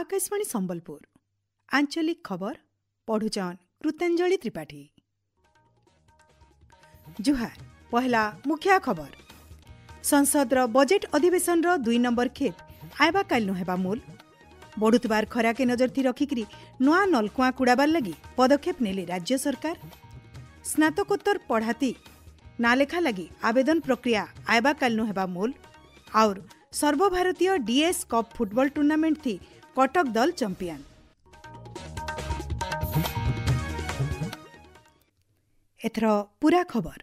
आकाशवाणी संबलपुर आंचलिक खबर पढ़ुचन कृतांजलि त्रिपाठी। जुहार पहला मुख्य खबर संसद बजेट अधिवेशन 2 नंबर खेप आयबा काल हेबा मूल बढ़ुतबार खरा के नजर थी रखिकी नुआ नलकुआ कुड़ाबार लगी पदक्षेप नेले राज्य सरकार। स्नातकोत्तर पढ़ाती नालेखा लगी आवेदन प्रक्रिया आयबा काल हेबा मूल और सर्वभारतीय डीएस कप फुटबॉल टूर्नामेंट थी कटक दल चैंपियन। एथर पूरा खबर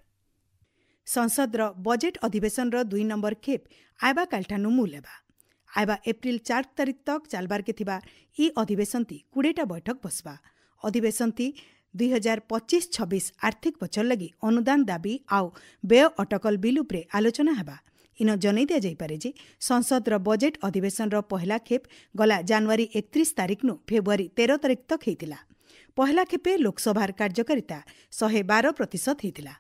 संसद बजेट अधिवेशन 2 नंबर खेप आयबा कालठानु मूल हेबा। आयबा एप्रिल 4 तारिख तक चलबार के थिबा ई अधिवेशन ती 20टा बैठक बसबा। अधिवेशन ती 2025-26 आर्थिक बचर लगी अनुदान दाबी आउ व्यय अटकल बिल उपरे आलोचना हेबा। इन जनै दिया जाई पारे जे संसद बजेट अधिवेशन पहला खेप गला जनवरी 31 तारिख नु फेब्रुआरी 13 तारिख तक हेतिला। पहला खेपे लोकसभार कार्यकारिता 112% हेतिला।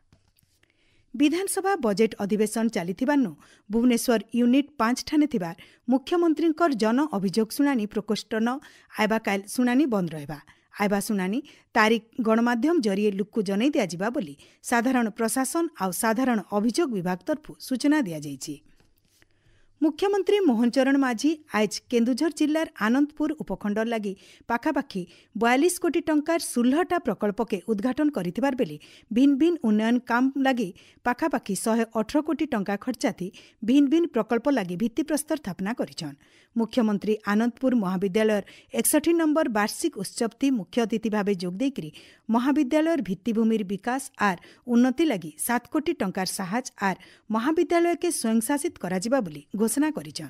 विधानसभा बजेट अधिवेशन चलिथिबानु भुवनेश्वर यूनिट 5 ठाने थिबार मुख्यमंत्रींकर जन अभियोग शुणानी प्रकोष्ठ न आयबा काल शुणानी बंद रहबा। आयबा शुणानी तारीख गणमाध्यम जरिए लुक्कु जनै दिया जिबा बोली साधारण प्रशासन और साधारण अभियोग विभाग तरफु सूचना दिया जाइछि। मुख्यमंत्री मोहन चरण माझी आज केन्दुझर जिल्लार आनंदपुर उपखंडर लगी पाखापाखि 42 कोटी टंकार 16टा प्रकल्प के उद्घाटन करिथिबार बेले भिन्न भिन्न उन्नयन काम लगी पाखापाखि 118 कोटी टंका खर्चाथी भिन्न भिन्न प्रकल्प लगी भित्तिप्रस्तर स्थापना करिछन। मुख्यमंत्री आनंदपुर महाविद्यालय 61 नंबर वार्षिक उत्सव थी मुख्य अतिथि भावे जोग देकरी महाविद्यालय भित्तिभूमिर विकास आर उन्नति लगी 7 कोटी टंकार साहाज आर महाविद्यालय के स्वयंशासित कराजिबा बोली घोषणा करिछन।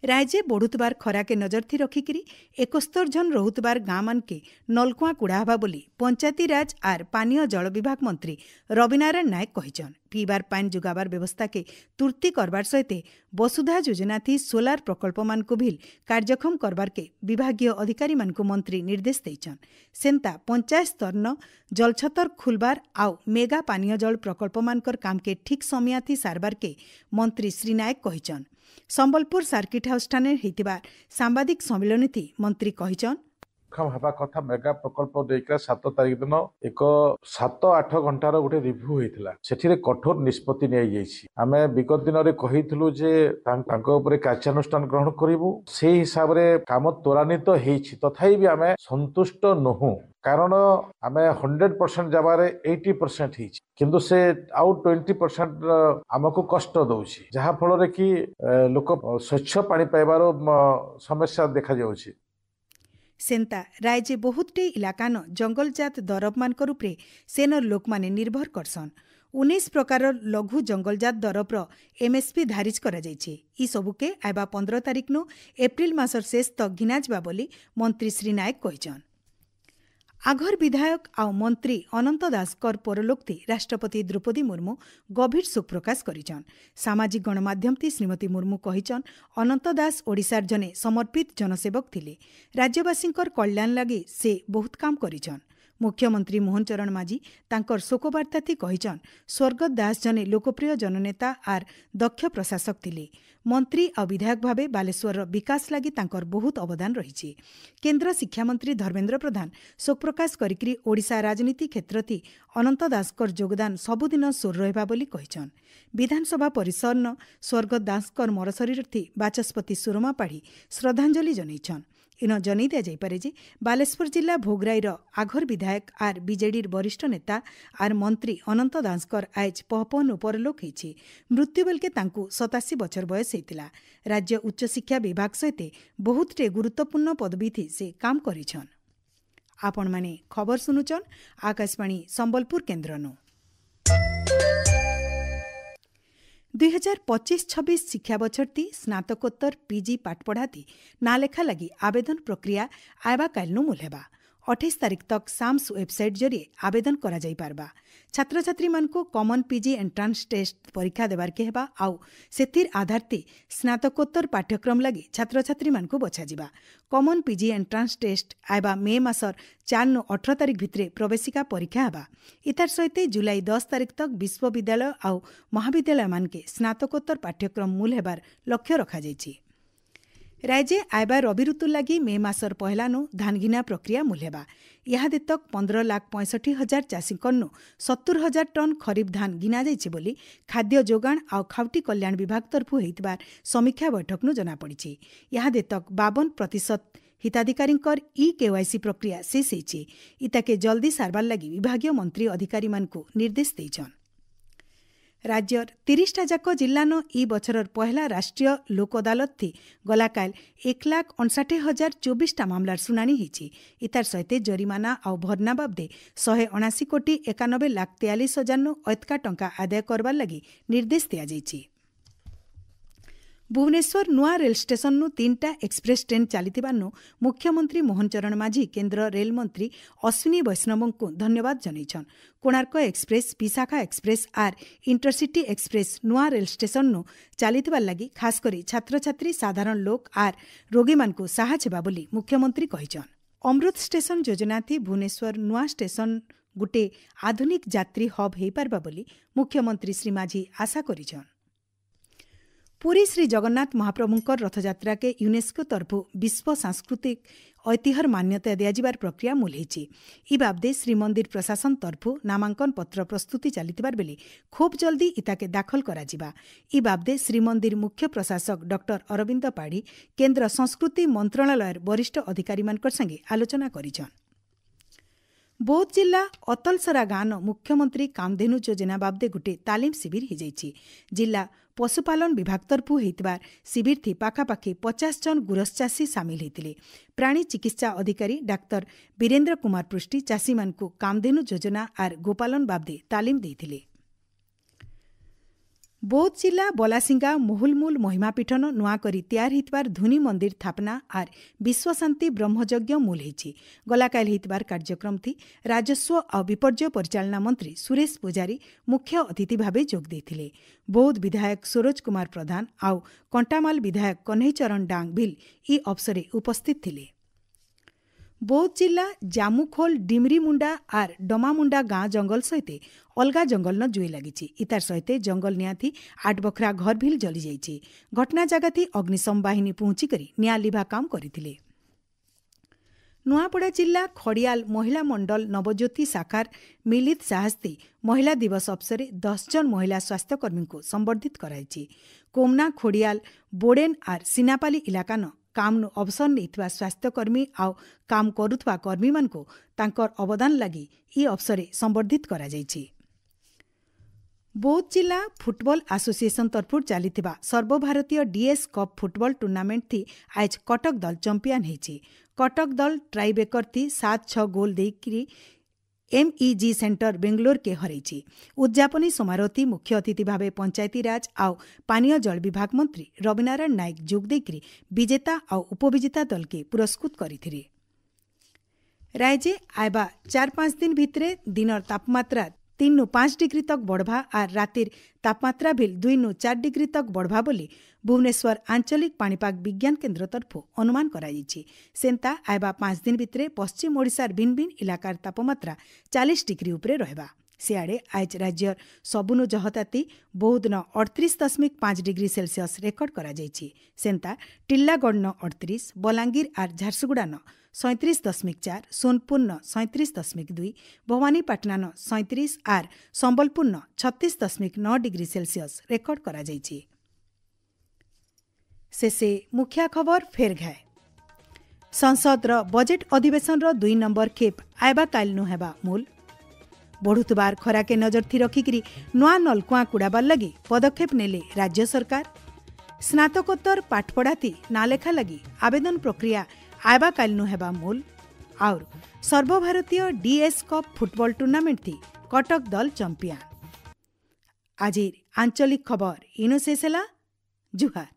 राज्य बढ़ुतबार खरा के नजर थी रखिकी 71 जन रहुतबार गाँ मान के नलकुआ कुड़ाहबा बोली पंचायती राज आर पानीय जल विभाग मंत्री रविनारायण नायक कहिछन। पीबार पानी जुगाबार व्यवस्था के तुर्ती करबार सहित वसुधा योजना थी सोलार प्रकल्प मान को भी कार्यक्षम करबार के विभागीय अधिकारी मान को मंत्री निर्देश देइछन। सेंता पंचायत स्तर न जलछतर खुलबार आउ मेगा पानीय जल प्रकल्प मानकर काम के ठीक समय थी सारबार के मंत्री श्री नायक कहिछन। संबलपुर सर्किट हाउस ठाने हेतिबार सांबादिक सम्मेलन थी मंत्री कहिछन हवा कथा मेगा प्रकल्प देकर 7 तारिख दिन एक 7-8 घंटार गोटे रिव्यू होइथिला। सेठिरे कठोर निष्पत्ति नै जाइछि। आमे विगत दिन रे कहिथलु जे तांको ऊपर कार्यानुष्ठान ग्रहण करिवु से हिसाब रे काम त्वरान्वित हेछि। तथापि भी आमे संतुष्ट नहु कारण आमे 100% जबारे 80% हेछि किंतु से आउ 20% आमको कष्ट दउछि जहा फल रे कि लोक स्वच्छ पानी पाइबारो समस्या देखा जाउछि। सेंता राज्य बहुतटे इलाका न जंगलजात दरब मानक रूपे सेनर लोक माने निर्भर करसन। 19 प्रकार लघु जंगलजात दरबर एमएसपी धारिज करा जाइछे। ई सबुके आयबा 15 तारिख नु एप्रिल मासर शेष तक घिनाजबा बोली मंत्री श्री नायक कहिछन। आघर विधायक आउ मंत्री अनंत दासकर परलोक्ति राष्ट्रपति द्रौपदी मुर्मू गभीर शोक प्रकाश करिछन। सामाजिक गणमाध्यम ती श्रीमती मुर्मू कहिछन अनंत दास ओडिशार जने समर्पित जनसेवक थिले। राज्यवासींकर कल्याण लगी से बहुत काम करिछन। मुख्यमंत्री मोहन चरण माझी तांकर शोकबार्ता थी कहिछन स्वर्गत दास जने लोकप्रिय जननेता आर दक्ष प्रशासक थिले। मंत्री और विधायक भावे बालेश्वर विकास लगी तांकर बहुत अवदान रही। केन्द्र शिक्षा मंत्री धर्मेन्द्र प्रधान शोक प्रकाश करिकरी ओडिशा राजनीति क्षेत्र थी अनंत दासकर योगदान सबुदिन सोर रहबा बोली कहिछन। विधानसभा परिसर न स्वर्गत दासकर मरशरीर थी बाचस्पति सुरमा पाढ़ी श्रद्धांजलि जनैछन। इन जनै दिया जाइपारे जे बालेश्वर जिला भोगराईर आघर विधायक आर बीजेडी वरिष्ठ नेता आर मंत्री अनंत दासकर आज पहपन परलोक होइछि। मृत्यु बेलके तांकु 87 बछर बयस हेतिला। राज्य उच्च शिक्षा विभाग सहित बहुतटे गुरुत्वपूर्ण पदवी थी से काम करिछन। आपण माने खबर सुनुचन आकाशवाणी संबलपुर केन्द्रनु। 2025-26 शिक्षा बछरती स्नातकोत्तर पीजी पाठपढ़ाती नालेखा लगी आवेदन प्रक्रिया आयबा कालनु मूल हेबा। 28 तारिख तक साम्स वेबसाइट जरिए आवेदन करा जाई पारबा। छात्र छात्री मानको कॉमन पीजी एंट्रांस टेस्ट परीक्षा देबार के हेबा आउ सेतिर आधारती स्नातकोत्तर पाठ्यक्रम लगी छात्र छात्री मानको बछा जिबा। कॉमन पीजी एंट्रांस टेस्ट आयबा मे मासर 4 18 तारिख भितरे प्रवेशिका परीक्षा हेबा। इतार सहित जुलाई 10 तारिख तक विश्वविद्यालय आउ महाविद्यालय मानके स्नातकोत्तर पाठ्यक्रम मूल हेबार लक्ष्य रखा जाइछि। राज्य आयबा रबी ऋतु लगी मे मासर पहलानु धान घिना प्रक्रिया मूल्यबा इहादे तक 15,65,000 चाषीकन्नु 70,000 टन खरीफ धान गिना जाइछि बोली खाद्य जोगाण आ खाउटी कल्याण विभाग तरफु हेइतबार समीक्षा बैठकनु जना पड़िछि। इहादे तक 52% हिताधिकारींकर KYC प्रक्रिया शेष होइछि। इताके जल्दी सारबार लगी विभागीय मंत्री अधिकारी मानकु निर्देश देइछन। राज्यर 30टा जाक जिल्लानो बछरर पहला राष्ट्रीय लोक अदालत थी गलाकाल 1,59,024 मामलार सुनानी होइछि। इतार सहित जरिमाना आ भरना बाबदे 179,91,43,000 अयतका टंका आदाय करबार लगी निर्देश दिया जाइछि। भुवनेश्वर नुआ रेल स्टेशन 3टा एक्सप्रेस ट्रेन चलिथिबानु मुख्यमंत्री मोहन चरण माझी केन्द्र रेल मंत्री अश्विनी वैष्णव को धन्यवाद जनैछन। कोणार्क एक्सप्रेस, विशाखा एक्सप्रेस आर इंटरसिटी एक्सप्रेस नुआ रेल स्टेशन चलिथिबार लगी खास करी छात्र छात्री, साधारण लोक आर रोगी मानकु साहाय्य हेबा बोली मुख्यमंत्री कहिछन। अमृत स्टेशन योजना थी भुवनेश्वर नुआ स्टेशन गुटे आधुनिक यात्री हब हेई पारबा बोली मुख्यमंत्री श्री माझी आशा करिछन। पुरी श्री जगन्नाथ महाप्रभुंकर रथयात्रा के यूनेस्को तरफु विश्व सांस्कृतिक ऐतिह्यर मान्यता दियाजिबार प्रक्रिया मूल्यछि। इ बाबदे श्रीमंदिर प्रशासन तरफु नामांकन पत्र प्रस्तुति चलिथिबार बेले खूब जल्दी इताके दाखल कराजिबा। इ बाबदे श्रीमंदिर मुख्य प्रशासक डॉक्टर अरविंद पाढ़ी केन्द्र संस्कृति मंत्रालयर वरिष्ठ अधिकारी मानकर संगे आलोचना करिछन। बौद्ध जिला अतलसरा गाँव मुख्यमंत्री कामधेनु योजना बाबदे गुटे तालीम शिविर हिजाइछि। जिला पशुपालन विभाग तरफु हेइतबार शिविर थी पाखापाखि 50 जन गुरस चाषी सामिल हेतिले। प्राणी चिकित्सा अधिकारी डाक्तर वीरेन्द्र कुमार पृष्टि चाषी मानकु कामधेनु योजना आर गोपालन बाबदे तालीम देइथिले। बौद्ध जिला बलासिंगा मोहुलमूल महिमापीठन नुआ करी तैयार हितबार धुनी मंदिर थापना आर विश्व शांति ब्रह्मयज्ञ मूल हेछि। गलाकाल हितबार कार्यक्रम थी राजस्व और विपर्यय परिचालना मंत्री सुरेश पुजारी मुख्य अतिथि भावे जोग देथिले। बौद्ध विधायक सरोज कुमार प्रधान आउ कंटामाल विधायक कन्हैचरण डांग भिल इ अवसरे उपस्थित थिले। बौद्ध जिला जामुखोल डिमरीमुंडा आर डमामुंडा गाँ जंगल सहित अलगा जंगल न जुई लगी। इतार सहित जंगल निया थी 8 बखरा घर भिल जली जाइछि। घटना जगह थी अग्निशम बाहिनी पहुंचिकरी निया लिभा काम करथिले। नुआपड़ा जिला खड़ियाल महिला मंडल नवज्योति शाखार मिलित साहस्ती महिला दिवस अवसरे 10 जन महिला स्वास्थ्यकर्मी को संबर्धित कराइछि। कोमना खोड़ियाल बोडेन आर सिनापाली इलाका न काम अवसर नहीं स्वास्थ्यकर्मी आउ काम करुथवा कर्मी मानको तांकर अवदान लगी इ अवसरे संबर्धित करा जाइछि। बौद्ध जिला फुटबॉल एसोसिएशन तरफु चलिथिबा सर्वभारतीय डीएस कप फुटबॉल टूर्नामेंट थी आज कटक दल चैंपियन हेछि। कटक दल ट्राईबेकर थी 7-6 गोल देकरी MEG सेंटर बेंगलोर के हरैछि। उद्यापनी समारोह थी मुख्य अतिथि भावे पंचायती राज आउ पानीय जल विभाग मंत्री रविनारायण नायक जोग देकरी विजेता आउ उपविजेता दल के पुरस्कृत करिथिले। राज्य आयबा 4-5 दिन भितरे दिनर तापमात्रा 3-5 डिग्री तक बढ़वा और रातिर तापमात्रा भी 2-4 डिग्री तक बढ़वा बोली भुवनेश्वर आंचलिक पाणीपाग विज्ञान केन्द्र तरफु अनुमान कराइछि। सेंता आयबा 5 दिन भितरे पश्चिम ओडिशार भिन्न भिन्न इलाकार तापमात्रा 40 डिग्री उपरे रहबा। सियाड़े आज राज्यर सबुनु जहताती बौद्धन 38.5 डिग्री सेल्सियस रेकर्ड करा जाइछि। सेंता टिल्लागढ़ 38, बलांगीर आर झारसुगुड़ा 37.4, सोनपुर 37.2, भवानीपाटना 37 आर संबलपुर 36.9 डिग्री सेल्सियस रेकर्ड करा जाइछि। शेषे मुख्य खबर फेर घाए। संसदर बजेट अधिवेशन 2 नंबर खेप आयबा कालनु हेबा मूल। बढ़ुतबार खरा के नजर थी रखिकी नुआ नलकुआ कुड़ाबार लगी पदक्षेप नेले राज्य सरकार। स्नातकोत्तर पाठपढ़ा थी नालेखा लगी आवेदन प्रक्रिया आयबा कालनु हेबा मूल। और सर्वभारतीय डीएस कप फुटबॉल टूर्नामेंट थी कटक दल चैंपियन। आज आंचलिक खबर इनो शेष ହେଲା। जुहार।